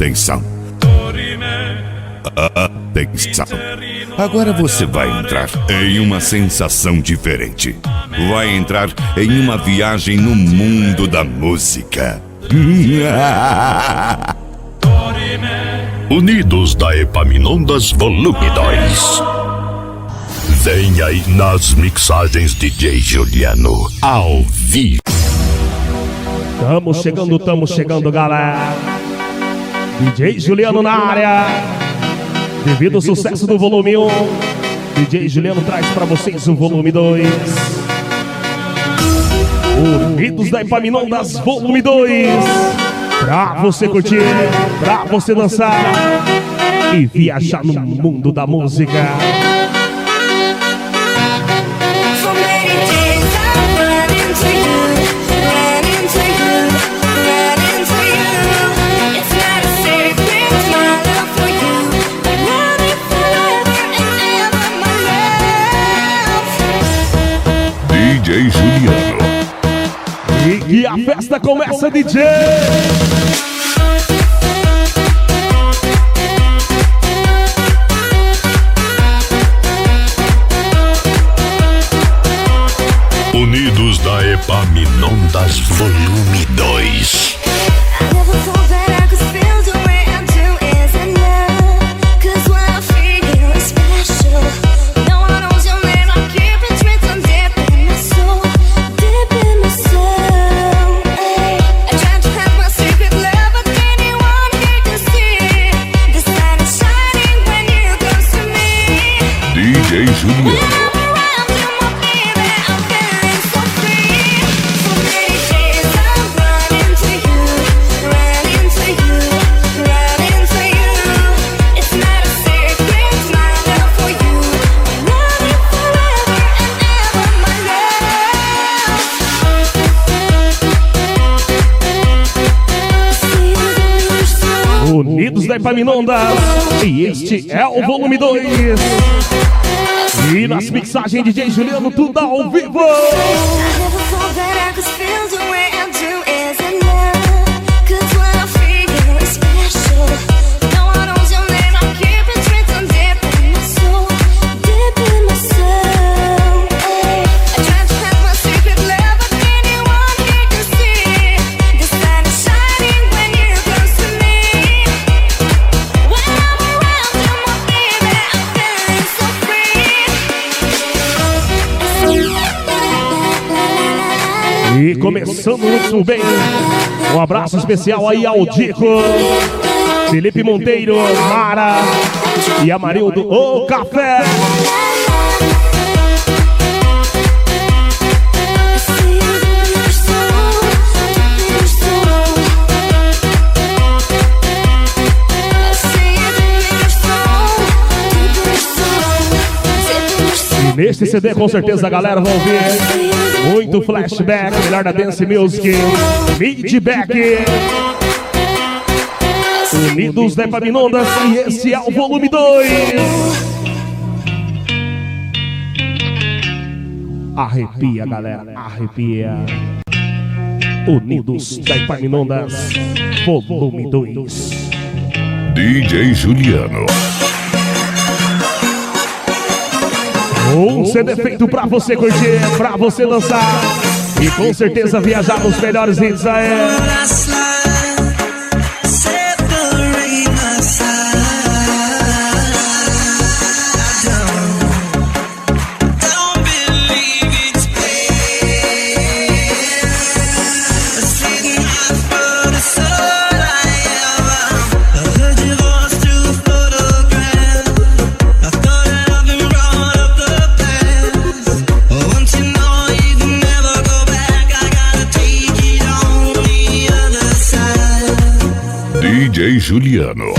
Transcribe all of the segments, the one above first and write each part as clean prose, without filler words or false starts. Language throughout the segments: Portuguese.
Atenção. Atenção. Agora você vai entrar em uma sensação diferente. Vai entrar em uma viagem no mundo da música. Unidos da Epaminondas Volume 2. Vem aí nas mixagens DJ Juliano, ao vivo. Tamo chegando, galera. DJ Juliano na área. Devido ao sucesso do volume 1, DJ Juliano traz pra vocês o volume 2. Unidos da Epaminondas volume 2. Pra você curtir, pra você dançar e viajar no mundo da música. DJ Juliano. E a festa começa, DJ! Unidos da Epaminondas Volume 2. DJ Juliano. Unidos da Epaminondas. E este é o volume 2. E nas mixagens DJ Juliano, tudo ao vivo. E começando muito bem, um abraço especial aí ao Dico, Felipe Monteiro, Mara e Amarildo, o Café. E neste CD com certeza a galera vai ouvir muito flashback, melhor da Dance Music, Midback. Unidos da Epaminondas e esse é o volume 2. Arrepia, galera, arrepia. Unidos da Epaminondas, volume 2. DJ Juliano. Um CD feito pra você curtir, pra você dançar e com certeza viajar nos melhores hits aí. DJ Juliano.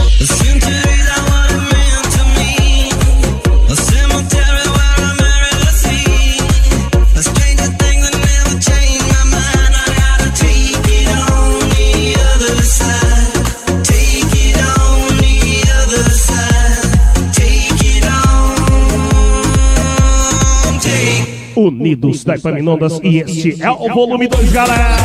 Unidos da Epaminondas e este é o volume 2, galera.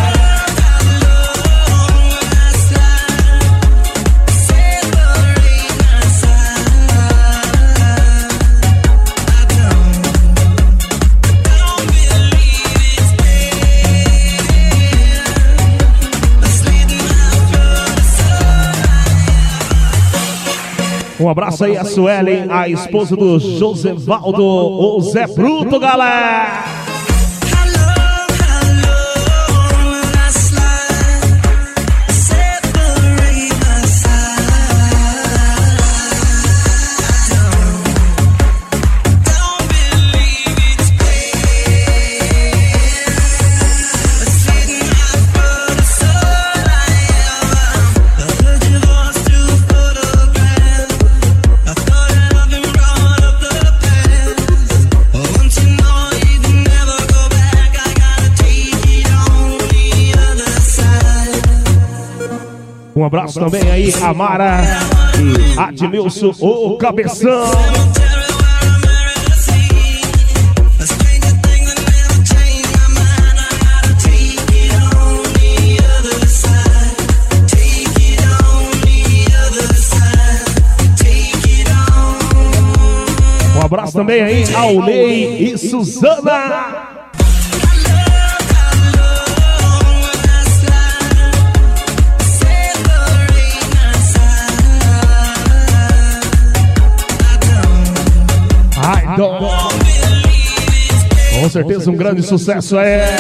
Um abraço aí a Suelen, a esposa do Josevaldo, o Zé Bruto, galera. Um abraço também aí a Mara e Admilson, o Cabeção. Um abraço também aí ao Ney e Suzana. Com certeza um grande sucesso é.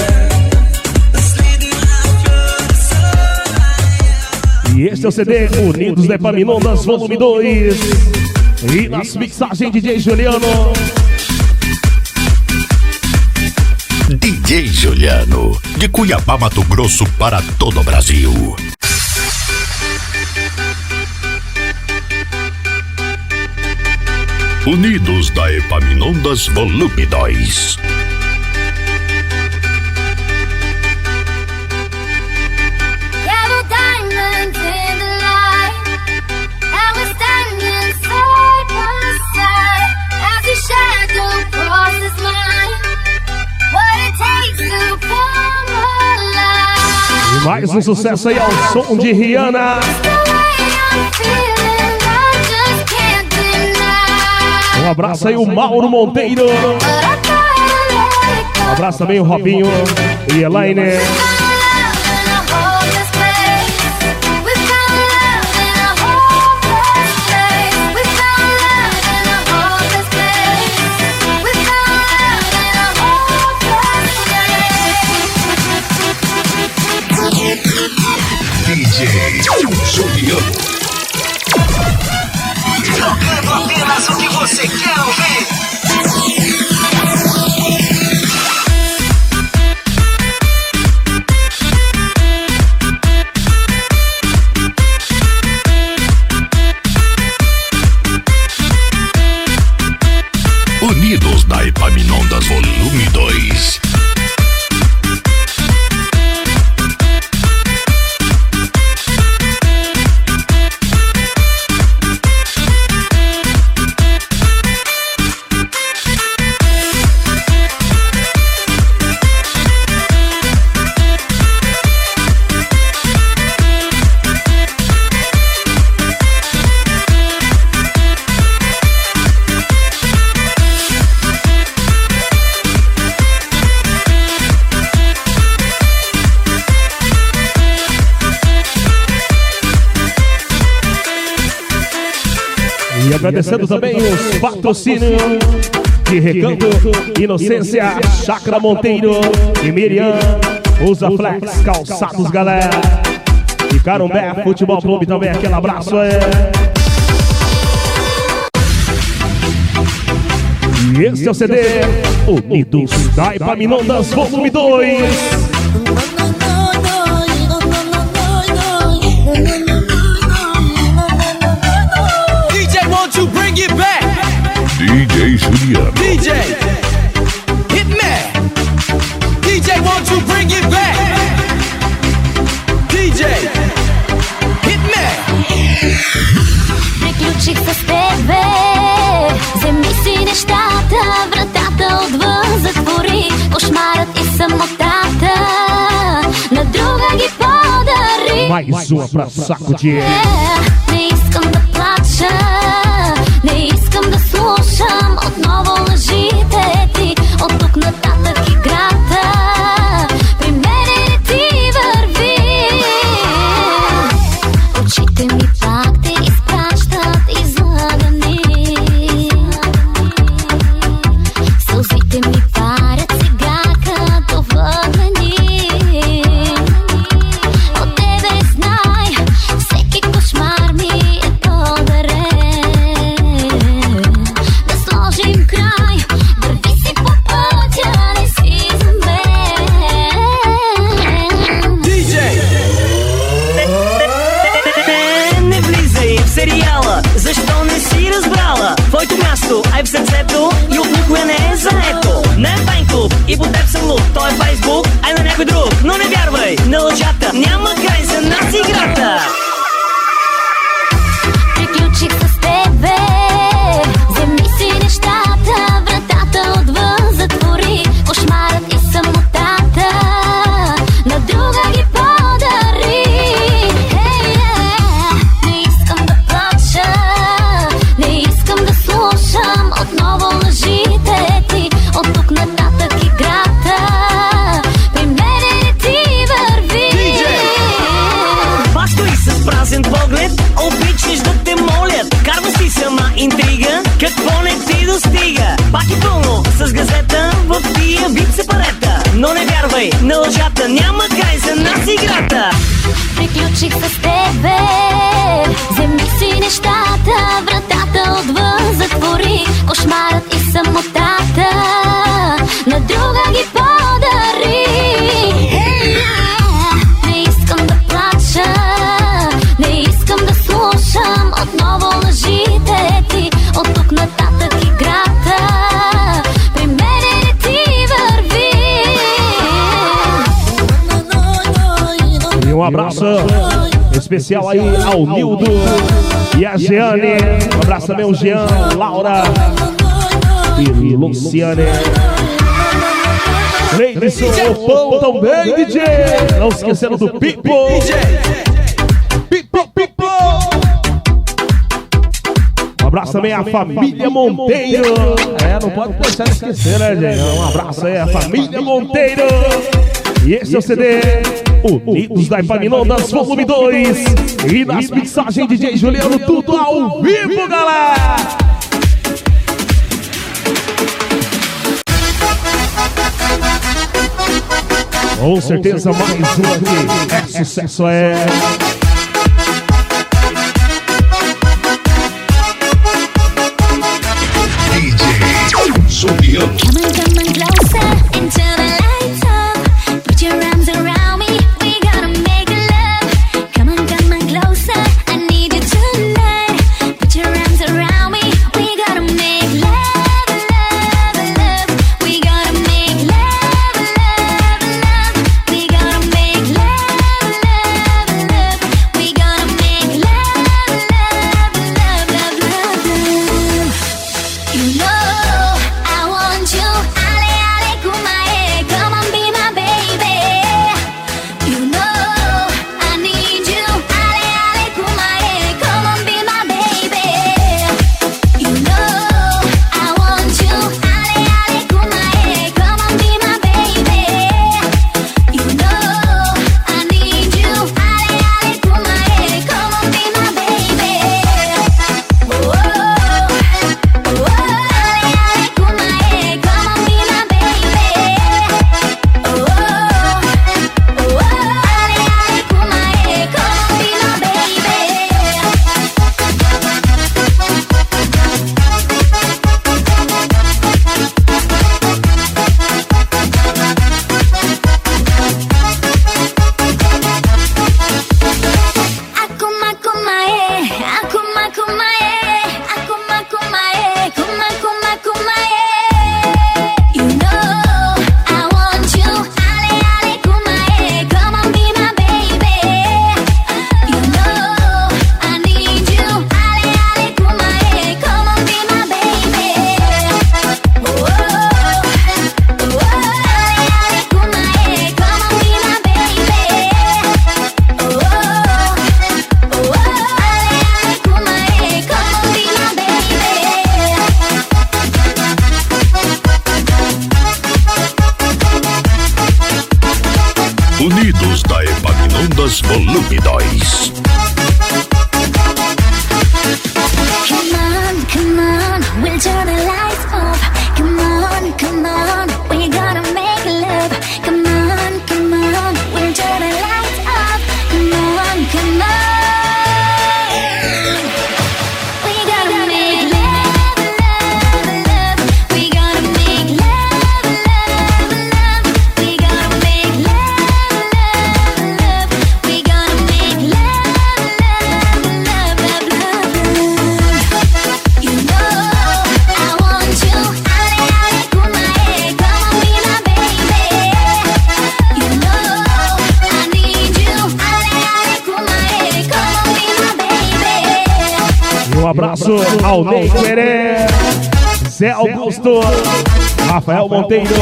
E este é o CD Unidos da Epaminondas Volume 2. E nas mixagens DJ Juliano. DJ Juliano, de Cuiabá, Mato Grosso para todo o Brasil. Unidos da Epaminondas Volume 2. E mais um sucesso aí ao som de Rihanna. Um abraço aí o Mauro Monteiro. Um abraço também o Robinho e Elaine. DJ Juliano. Tocando apenas o que você quer ouvir. Unidos da Epaminondas Volume 2. E agradecendo também os patrocínios de Recanto, Inocência, Chácara Monteiro e Miriam, Usa Flex, Calçados, galera. E Carumbé Futebol Clube também, aquele abraço é. E esse é o CD Unidos da Epaminondas Volume 2. DJ Juliano. DJ, hit me. DJ, won't you bring it back? DJ, hit me. Приключих се с тебе, вземи си нещата, вратата отвън затвори, кошмарът и самотата, на друга ги подари. Mais uma pra sacudir. Не искам да плача, не искам да слушам отново лъжите ти. От тук нататък играта при мене не ти върви. Очите ми пак те изпращат извън тук, той е Фейсбук, ай на някой друг. Но не вярвай на лъжата, няма край за нас играта. Приключих с тебе, вземи си нещата, вратата отвън затвори, кошмарът и самотата на друга ги подари. Не искам да плача, не искам да слушам отново лъжите ти. От тук нататък играта при мене не ти върви. Баско и с празен поглед обичаш да те молят. Карва си сама интрига, какво не ти достига. Пак и пълно с газета в тия вид сепарета. Но не вярвай на лъжата, няма край за нас играта. Приключих с тебе, вземи си нещата, вратата отвън затвори, кошмарът и самотата на друга ги подари. Не искам да плача, не искам да слушам отново лъжите ти. От тук нататък играта при мене не ти върви. E um abraço especial aí ao Nildo e a Jeane. Um abraço também ao Jean, Laura e Luciane. Leidson, o pão também, DJ. Não esquecendo do Pipo. Pipo. Um abraço também à família Monteiro. Não pode deixar de esquecer, né, gente? Um abraço aí à família Monteiro. E esse é o CD Unidos da Epaminondas Volume 2. E nas mixagens DJ Juliano, tudo ao vivo, galera! Com certeza mais um aqui. É sucesso, é... DJ Juliano. Come on closer until the lights off. Put your arms around me, we gotta make love. Come on closer, I need you tonight. Put your arms around me, we gotta make love, love, love. We gotta make love, love, love. We gotta make love, love, love. We gotta make love, love, love, love, love, love. You know I want you, ale ale kumae, come on be my baby. You know I need you, ale ale kumae, come on be my baby. You know I want you, ale ale kumae, come on be my baby. You know I need you, ale ale kumae, come on be my baby. Oh, oh, oh, ale ale kumae, come on be my baby. Oh, oh, oh, ale ale kumae, come on be my baby. Akuma kumae, akuma kumae, akuma kumae, kuma kuma kumae. You know I want you, ale ale kumae, come on be my baby. You know I need you, ale ale kumae, come on be my baby. Oh, oh, oh, ale ale kumae, come on be my baby. Oh, oh, oh, ale ale kumae, come on be my baby. Unidos da Epaminondas Volume 2. Come on, we'll turn the lights off. Come on, we gotta make love. Come on, we'll turn the lights off. Come on. We gotta make love, love, love. We gotta make love, love, love. We gotta make love, love, love. We gotta make love, love, love, love, love. You know I want you, ale ale kumae, come on be my baby. abraço ao Ney Queré, Zé Augusto, Rafael Monteiro,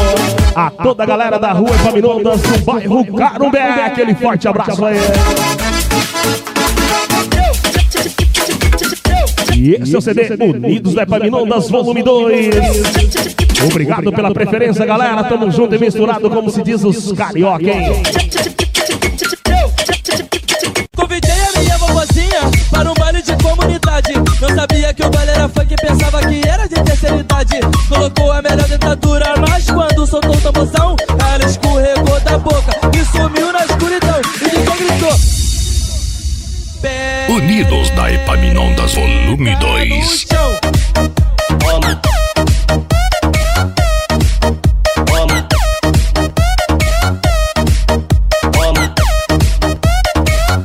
a toda a galera da rua Epaminondas, do bairro Carumbé. Aquele forte abraço aí. E esse é o CD Unidos da Epaminondas, volume 2. Obrigado pela preferência, galera. Tamo junto e misturado, como se diz os carioca, hein? Convidei a minha vovozinha para um baile de comunidade. Não sabia que o baile era funk, pensava que era de terceira idade. Colocou a melhor dentadura, mas quando soltou o tamborzão, ela escorregou da boca e sumiu na escuridão. E ninguém gritou. Unidos da Epaminondas, volume 2.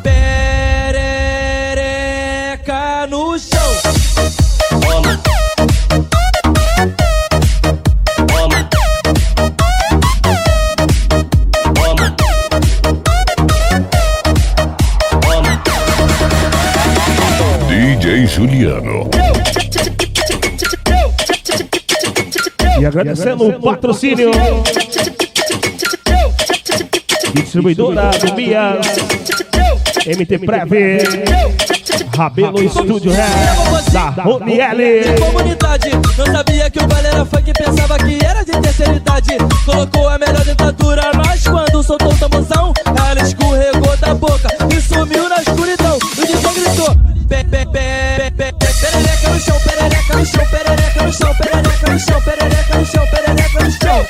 Perereca no chão. DJ Juliano. E agradecendo o patrocínio distribuidora do Mias, MT Preve, Rabelo Estúdio da Roniele. De comunidade, não sabia que o baile era funk, pensava que era de terceira idade. Colocou a melhor dentadura, mas quando soltou o tamborzão, ela escorregou da boca e sumiu na escuridão. E ninguém gritou. Perereca no chão, perereca no chão, perereca no chão, perereca no chão, perereca no chão, perereca no chão.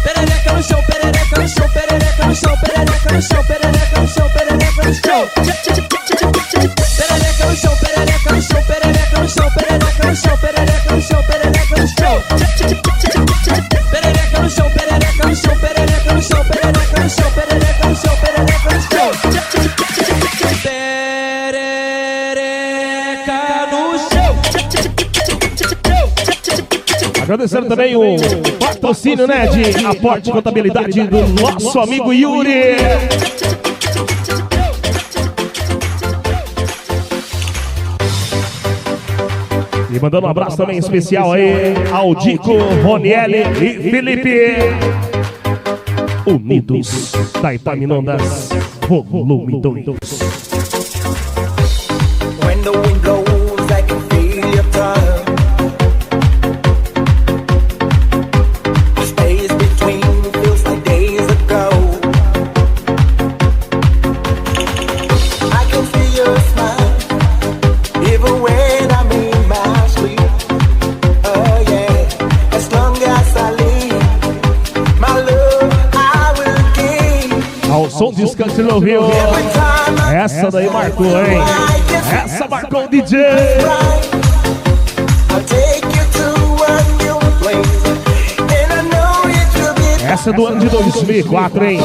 Perereca no chão, perereca no chão, perereca no chão, perereca no chão, perereca no chão, perereca no chão. Perereca no chão, perereca no chão, perereca no chão, perereca no chão, perereca no chão, perereca no chão. Perereca no chão, perereca no chão, perereca no chão, perereca no chão, perereca no chão, perereca no chão. Agradecendo também o patrocínio, né, de aporte de contabilidade do nosso amigo Yuri. E mandando um abraço também especial aí ao Dico, Roniele e Felipe. Unidos da Epaminondas, volume 2. When the wind blows, I can feel your touch. The space between feels like days ago. I can see your smile, even when I'm in my sleep. Oh yeah, as long as I live, my love I will give. Ao som de Skank, você não ouviu? Essa daí marcou, hein? Essa marcou o DJ. Essa é do ano de 2004, hein?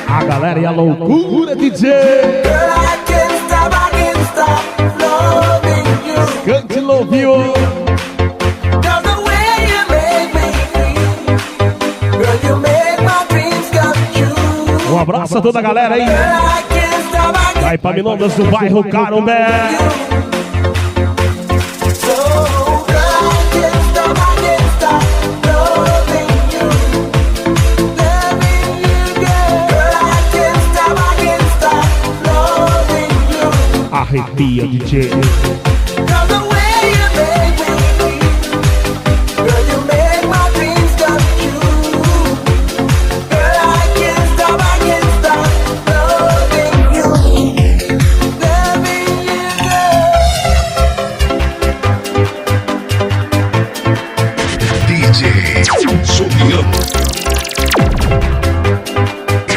A galera e a loucura, DJ. Cante Lovio. Um abraço a toda a galera aí da Epaminondas do bairro Carumbé. Arrepia, DJ.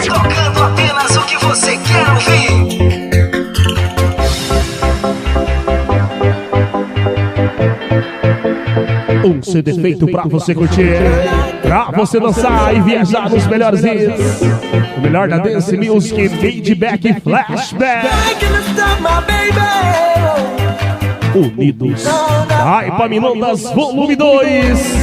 Tocando apenas o que você quer ouvir. Um CD feito pra você curtir, pra você dançar e viajar nos melhores hits. O melhor da Dance Music, Feedback e Flashback. Unidos da Epaminondas, volume 2.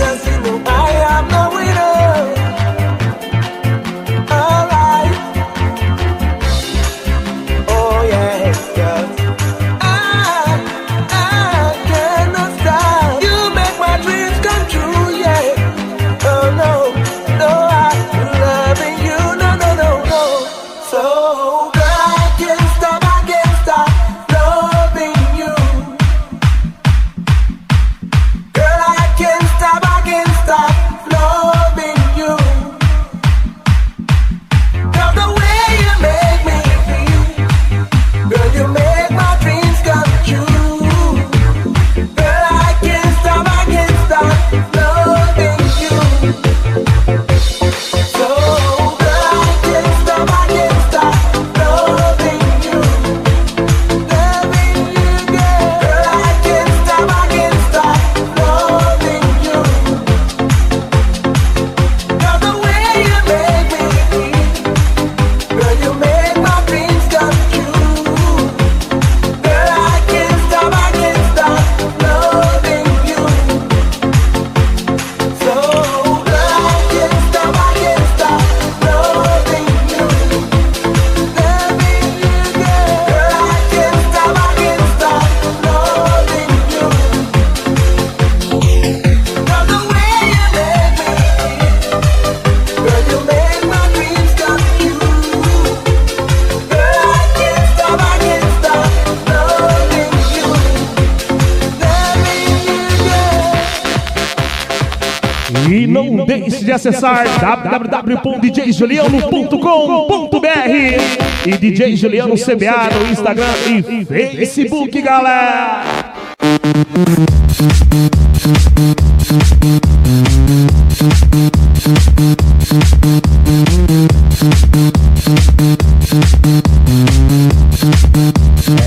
E não deixe de acessar www.djjuliano.com.br e DJ Juliano CBA no Instagram e Facebook, galera.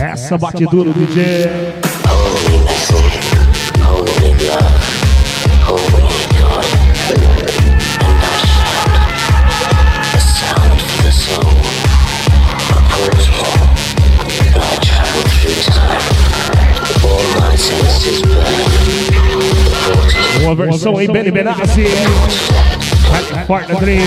Essa bate duro, DJ. Holy vessel, holy blood, holy God, and I shout the sound for the soul, a portal, I travel through time, all my senses burn, the portal. Uma versão em Benny Benassi, California Dream.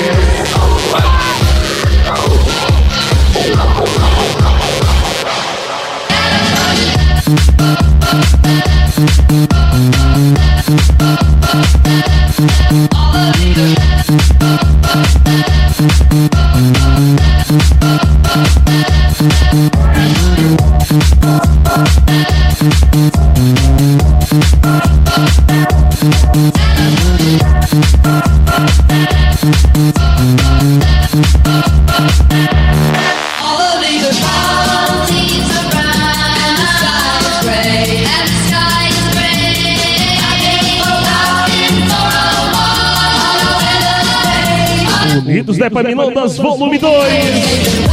Unidos da Epaminondas, volume 2.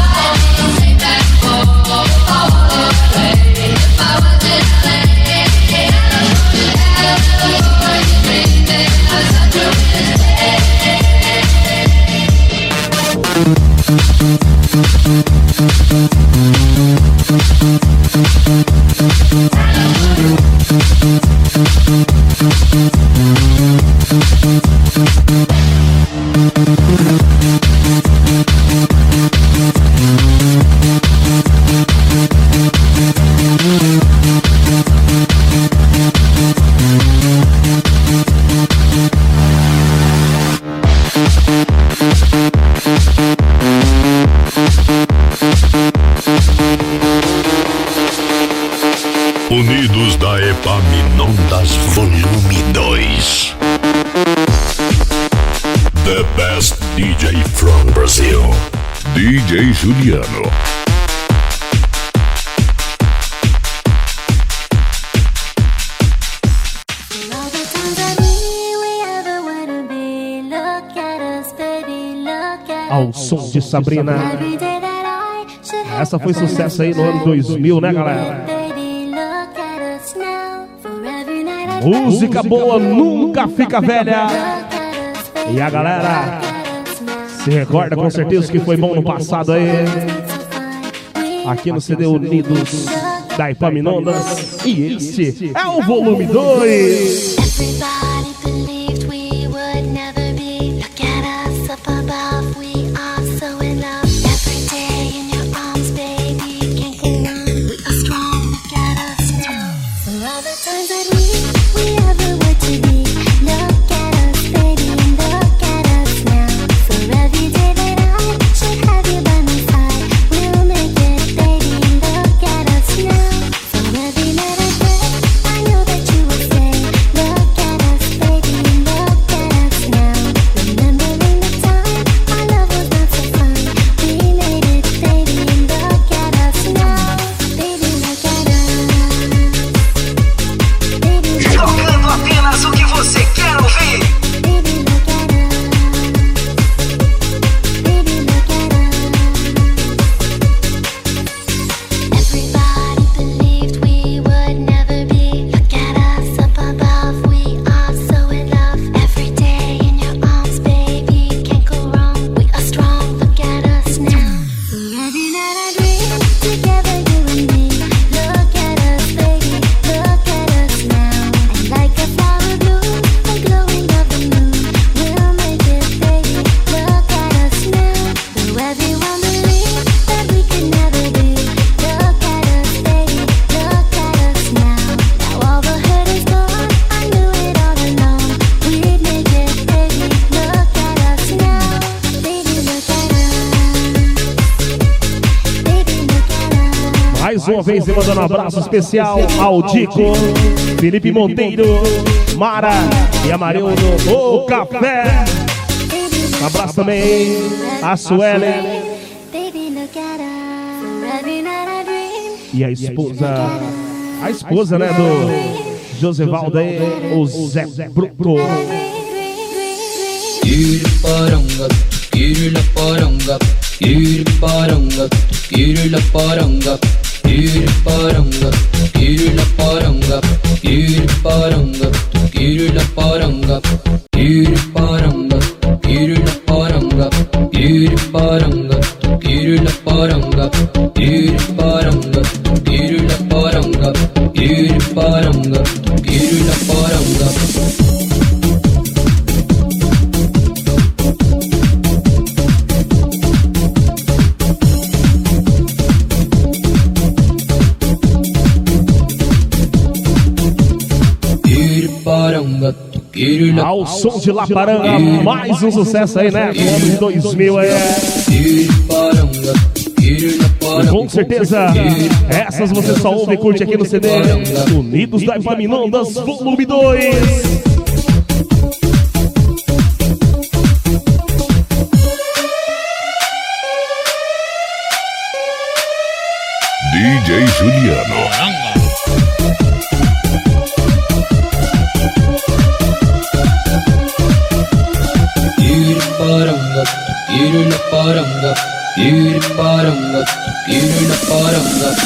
Unidos da Epaminondas, volume 2. The best DJ from Brazil, DJ Juliano. Ao som de Sabrina. Essa foi sucesso aí no ano 2000, né, galera? Música boa nunca fica velha. E a galera se recorda com certeza que foi bom no passado aí. Aqui no CD Unidos da Epaminondas. E esse é o volume 2. Mais uma vez, mandando um abraço especial ao Dico, Felipe Monteiro, Mara e a Marildo, o Café. Um abraço também a Suelen e a esposa, né, do Josevaldo aí, o Zé Bruto. Paranga, Kirila Paranga, Paranga, Kirila Paranga, Paranga, Kirila Paranga, Paranga, Kirila Paranga, Paranga, Kirila Paranga, Paranga, Kirila Paranga, Paranga, Kirila Paranga, Paranga, Kirila Paranga. Ao som de Laparanga, mais um sucesso aí, né? Ano de 2000 aí. E com certeza, essas você só ouve e curte aqui no CD Unidos da Epaminondas, volume 2. DJ Juliano. Paranga, Kirila Paranga, Paranga, Kirila Paranga.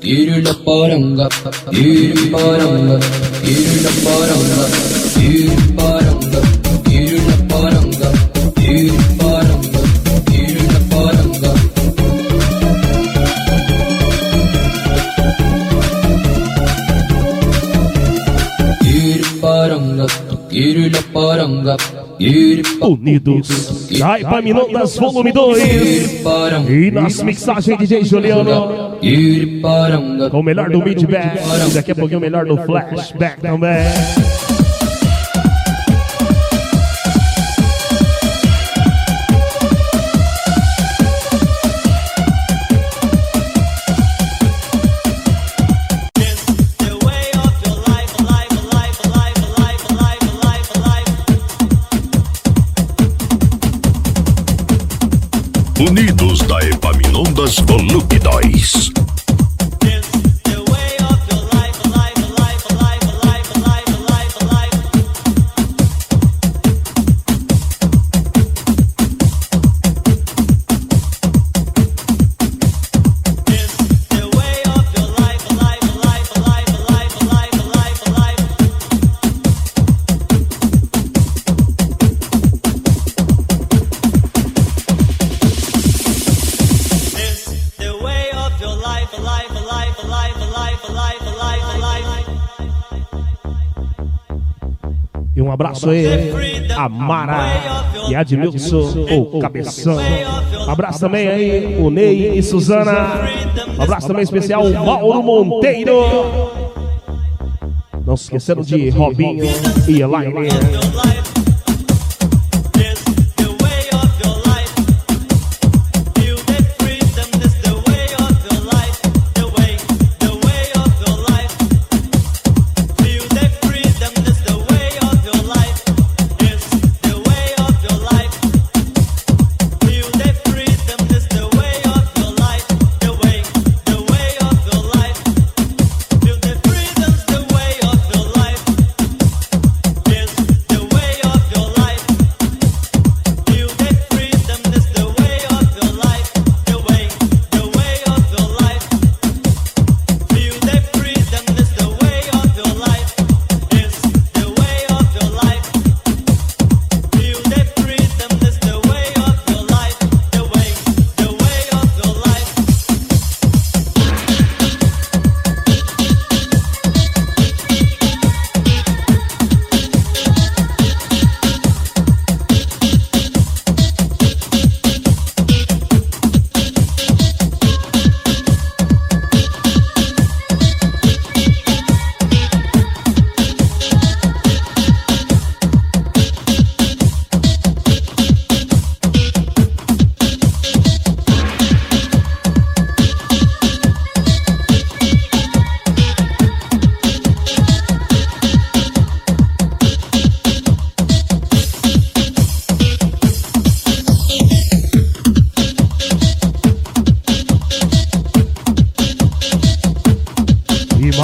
Kirila Paranga, Paranga, Kirila Paranga, Paranga, Kirila Paranga, Paranga, Kirila Paranga. Paranga, Kirila Paranga, Unidos da Epaminondas, volume 2. E nas mixagens DJ Juliano, com o melhor do midback, daqui a pouquinho o melhor do flashback também. Unidos da Epaminondas, volume 2. E um abraço aí, a Mara e a Admilson, o Cabeção. Um abraço também aí, o Ney e Suzana. Um abraço também especial, o Mauro Monteiro. Não se esquecendo de Robinho e Elaine. The way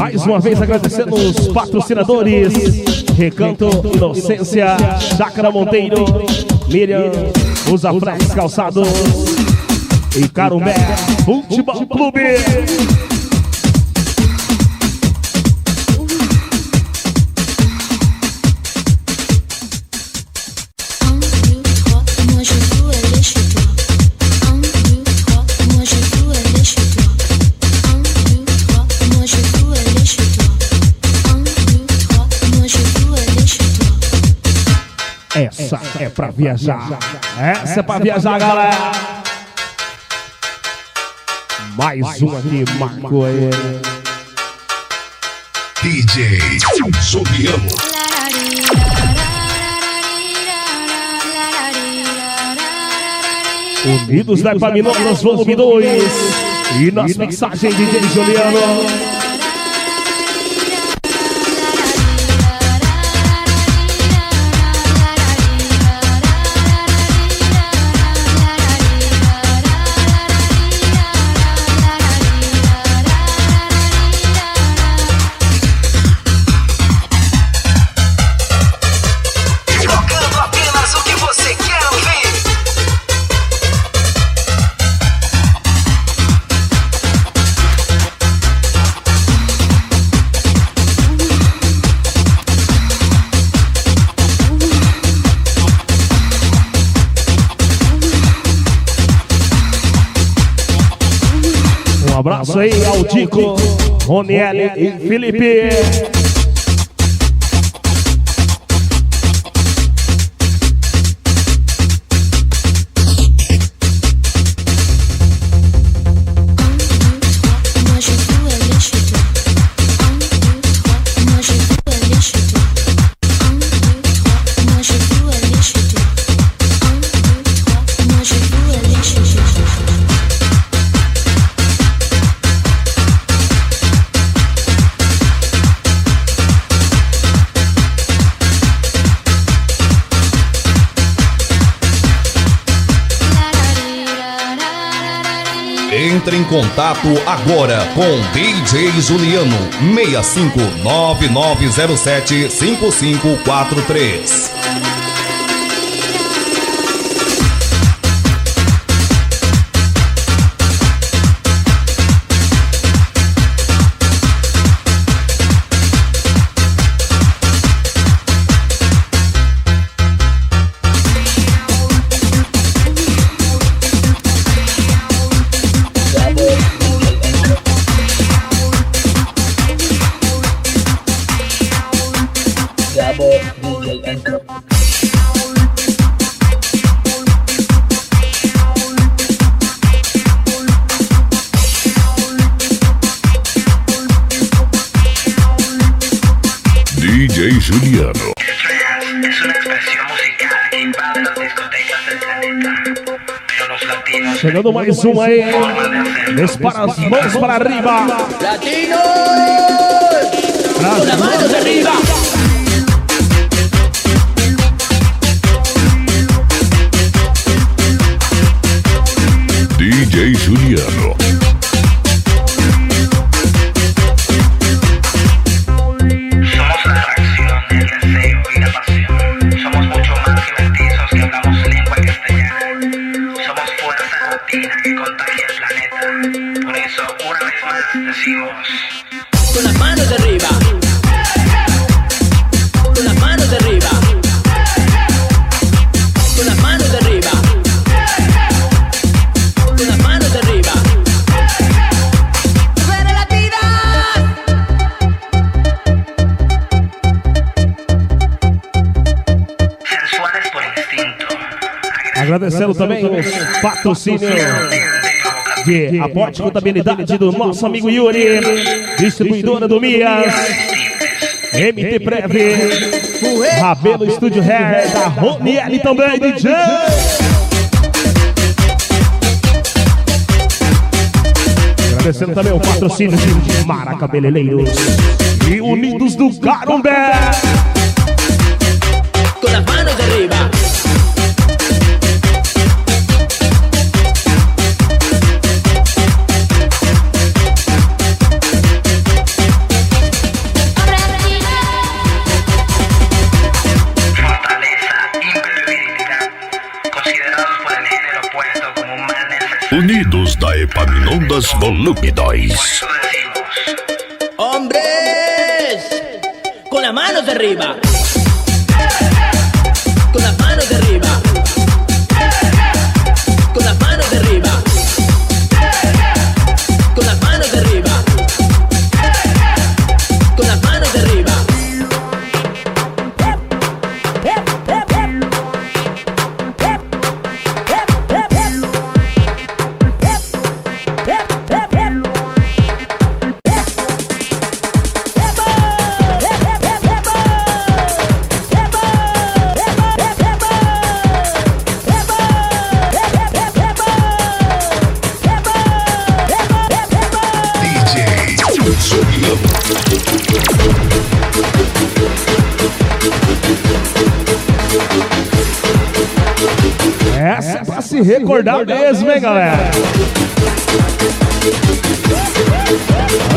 Mais uma vez agradecendo os patrocinadores: Recanto, Inocência, Chácara Monteiro, Miriam, Usa Flex Calçados e Carumbé Futebol Clube. Essa é pra viajar. Essa é pra viajar, galera. Mais uma que marcou aí. DJ Juliano. Unidos da Epaminondas, volume 2. E nas mixagens de DJ Juliano. Um abraço aí ao Dico, Roniele e Felipe. Entre em contato agora com DJ Juliano 6599075543. DJ Juliano. Es una expresión musical que invade las discotecas del planeta. Pero los latinos... Chegando mais um aí. Dispara as mãos para arriba. ¡Latinos! ¡Con las manos arriba! DJ Juliano. Somos la atracción, el deseo y la pasión. Somos mucho más que mestizos que hablamos lengua castellana. Somos fuerza latina que contagia el planeta. Por eso, una vez más, decimos... Con las manos arriba. Con las manos arriba. Con las manos arriba. Con las manos arriba. ¡Mujeres latinas! Sensuales por instinto. Agradecendo também os patrocínios de aporte e contabilidade do nosso amigo Yuri, distribuidora do Mias, MT Prev, Rabelo Estúdio Hair, da Roniele também, DJ. Agradecendo também o patrocínio de Mara Cabeleireiros e Unidos do Carumbé. Con las manos arriba. Unidos da Epaminondas Volume 2. Hombres, con las manos arriba. Con las manos arriba. Con las manos arriba. Con las manos arriba. Con las manos arriba. Essa é pra se recordar mesmo, hein, galera?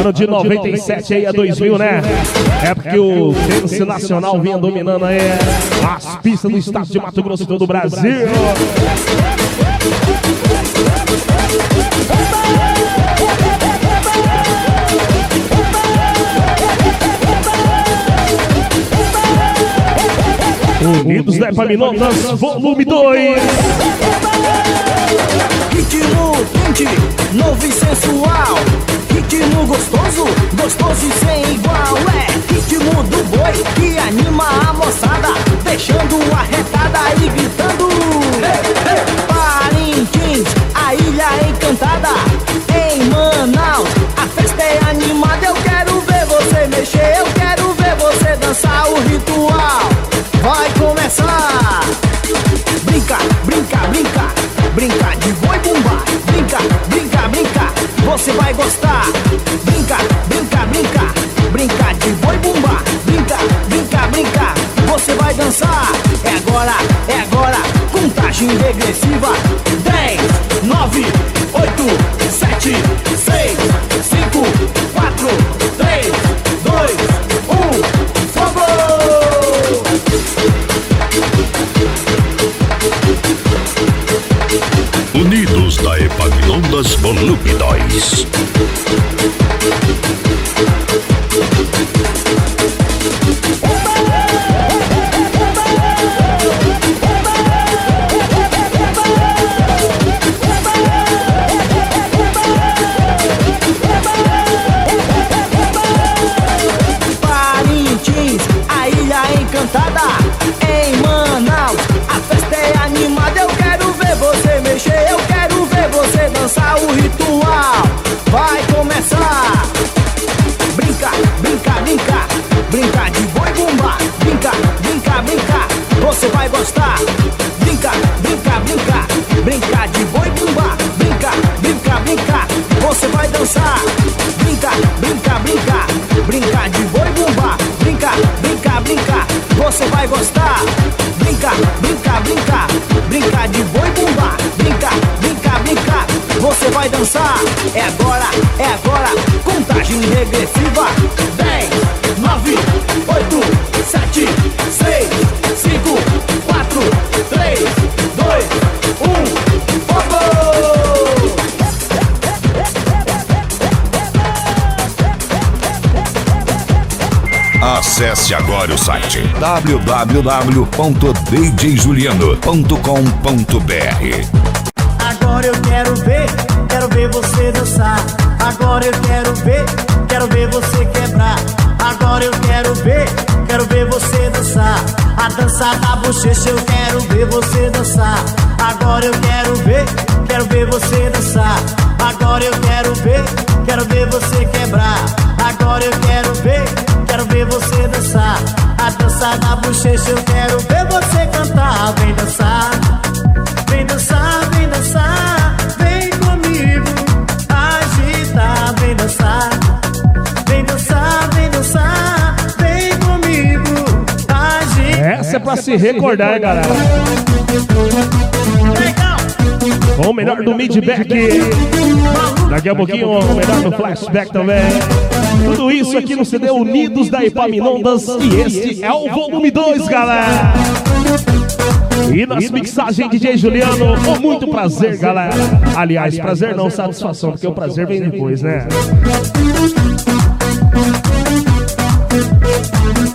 Ano de 97 aí a 2000, né? É porque o Dance Nacional vinha dominando aí as pistas do estado de Mato Grosso e todo o Brasil. Unidos da Epaminondas, volume 2. Ritmo quente, novo e sensual. Ritmo gostoso, gostoso e sem igual. É ritmo do boi que anima a moçada, deixando arretada e gritando. Parintins, a ilha encantada. Em Manaus, a festa é animada. Eu quero ver você mexer, eu quero ver você dançar o ritual. Vai começar. Brinca, brinca, brinca. Brinca de boi bumbá. Brinca, brinca, brinca. Você vai gostar. Brinca, brinca, brinca. Brinca de boi bumbá. Brinca, brinca, brinca. Você vai dançar. É agora. Contagem regressiva. 10, 9, 8, 7, 6, 5, 4, 3, 2, 1. Fogo! Unidos da Epaminondas Volume 2. Parintins, a ilha encantada. Em Manaus, a festa é animada. Eu quero ver você mexer, eu quero ver você dançar o ritual. Vai começar. Brinca, brinca, brinca. Brinca de boi bumbá. Brinca, brinca, brinca. Você vai gostar. Brinca, brinca, brinca. Brinca de boi bumbá. Brinca, brinca, brinca. Você vai dançar. Brinca, brinca, brinca. Brinca de boi bumbá. Brinca, brinca, brinca. Você vai gostar. Brinca, brinca, brinca. Brinca de boi bumbá. Brinca, brinca, brinca. Você vai dançar. É agora. Contagem regressiva. 10, 9, 8, 7, 6, 5, 4, 3, 2, 1. Fogo! Acesse agora o site www.djjuliano.com.br. Agora eu quero ver você dançar. Agora eu quero ver você quebrar. Agora eu quero ver você dançar. A dança da bochecha eu quero ver você dançar. Agora eu quero ver você dançar. Agora eu quero ver você quebrar. Agora eu quero ver você dançar. A dança da bochecha eu quero ver você cantar. Vem dançar, vem dançar, vem dançar. Vem comigo agitar. Vem dançar, vem dançar, vem dançar. Vem comigo agitar. Essa é pra se recordar, hein, galera? Com o melhor do mid-back. Daqui a pouquinho o melhor do flashback também. Tudo isso aqui no CD Unidos da Epaminondas. E este é o volume 2, galera. E nas mixagens DJ Juliano, com muito prazer, galera. Aliás, prazer não, satisfação, porque o prazer vem depois, né?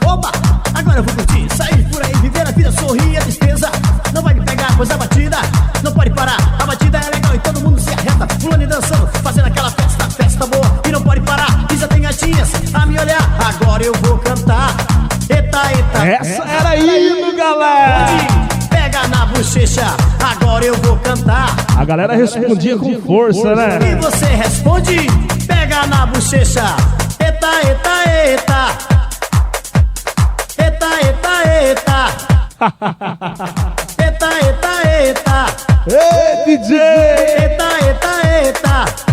Opa, agora eu vou curtir, sair por aí, viver a vida, sorrir a despesa. Não vai me pegar, pois a batida não pode parar. A batida é legal e todo mundo se arreta, pulando e dançando, fazendo aquela festa, festa boa e não pode parar. E já tem gatinhas a me olhar, agora eu vou cantar. Eita, eita, essa era hino, galera. Pega na bochecha, agora eu vou cantar. A galera respondia com força, né? E você responde, pega na bochecha. Eita, eita, eita. Eita, eita, eita. Eita, eita, eita. Ei, DJ! Eita, eita, eita.